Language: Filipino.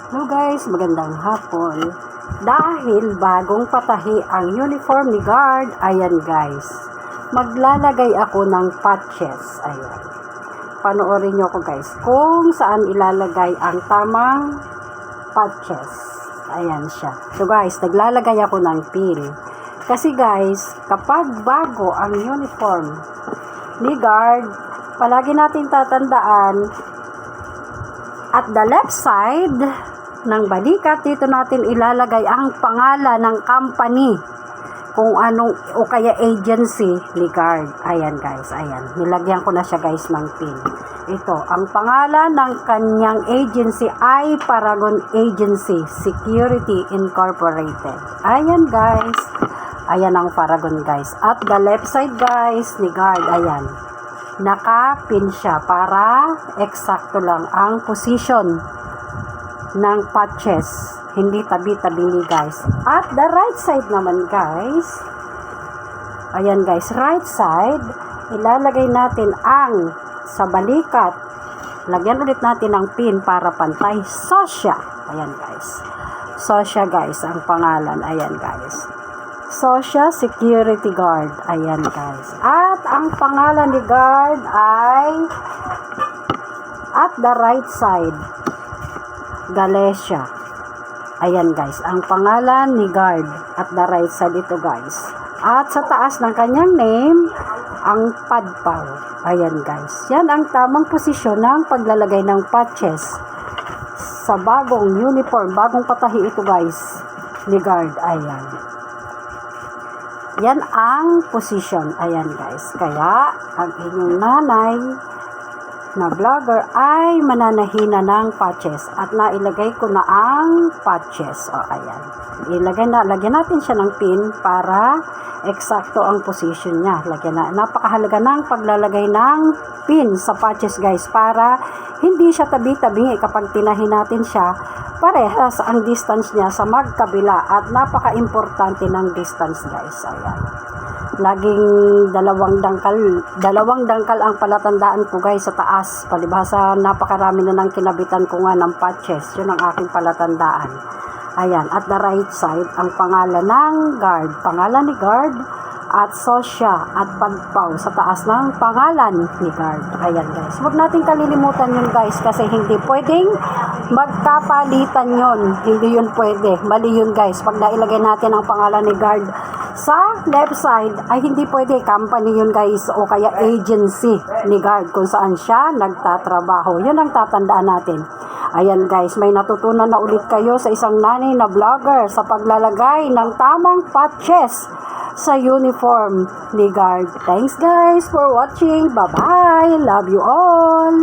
Hello guys, magandang hapon. Dahil bagong patahi ang uniform ni guard, ayan guys, maglalagay ako ng patches. Ayan. Panoorin nyo ko guys kung saan ilalagay ang tamang patches. Ayan siya. So guys, naglalagay ako ng pin. Kasi guys, kapag bago ang uniform ni guard, palagi natin tatandaan at the left side ng balikat, dito natin ilalagay ang pangalan ng company kung anong o kaya agency ni guard. Ayan guys, ayan. Nilagyan ko na siya guys ng pin. Ito, ang pangalan ng kanyang agency ay Paragon Agency Security Incorporated. Ayan guys. Ayan ang Paragon guys. At the left side guys ni guard, ayan. Naka-pin siya para eksakto lang ang position ng patches, hindi tabi-tabi guys. At the right side naman guys, ayan guys, right side, ilalagay natin ang sa balikat, lagyan ulit natin ng pin para pantay. Sosya, ayan guys, Sosya guys ang pangalan, ayan guys, Sosya Security Guard, ayan guys. At ang pangalan ni guard ay at the right side, Galecia. Ayan guys, ang pangalan ni guard at the right side ito guys. At sa taas ng kanyang name, ang Padpaw. Ayan guys, yan ang tamang posisyon ng paglalagay ng patches sa bagong uniform, bagong patahi ito guys ni guard. Ayan. Yan ang position. Ayan guys. Kaya, ang inyong nanay na vlogger ay mananahina ng patches. At nailagay ko na ang patches. O, ayan. Lagyan natin siya ng pin para eksakto ang position niya. Napakahalaga ng paglalagay ng pin sa patches guys. Para hindi siya tabi-tabi kapag tinahin natin siya. Parehas ang distance niya sa magkabila at napaka-importante ng distance guys. Ayan. Laging dalawang dangkal ang palatandaan ko guys sa taas. Palibhasa napakarami na ng kinabitan ko nga ng patches. Yun ang aking palatandaan. Ayan. At the right side, ang pangalan ng guard. Pangalan ni guard at Sosya at Padpaw sa taas ng pangalan ni guard. Ayan guys. Huwag natin kalilimutan yun guys kasi hindi pwedeng magkapalitan yun. Hindi yun pwede. Mali yun guys. Pag nailagay natin ang pangalan ni guard sa left side ay hindi pwede. Company yun guys o kaya agency ni guard kung saan siya nagtatrabaho. Yun ang tatandaan natin. Ayan guys, may natutunan na ulit kayo sa isang nanay na vlogger sa paglalagay ng tamang patches sa uniform ni guard. Thanks guys for watching. Bye-bye. Love you all.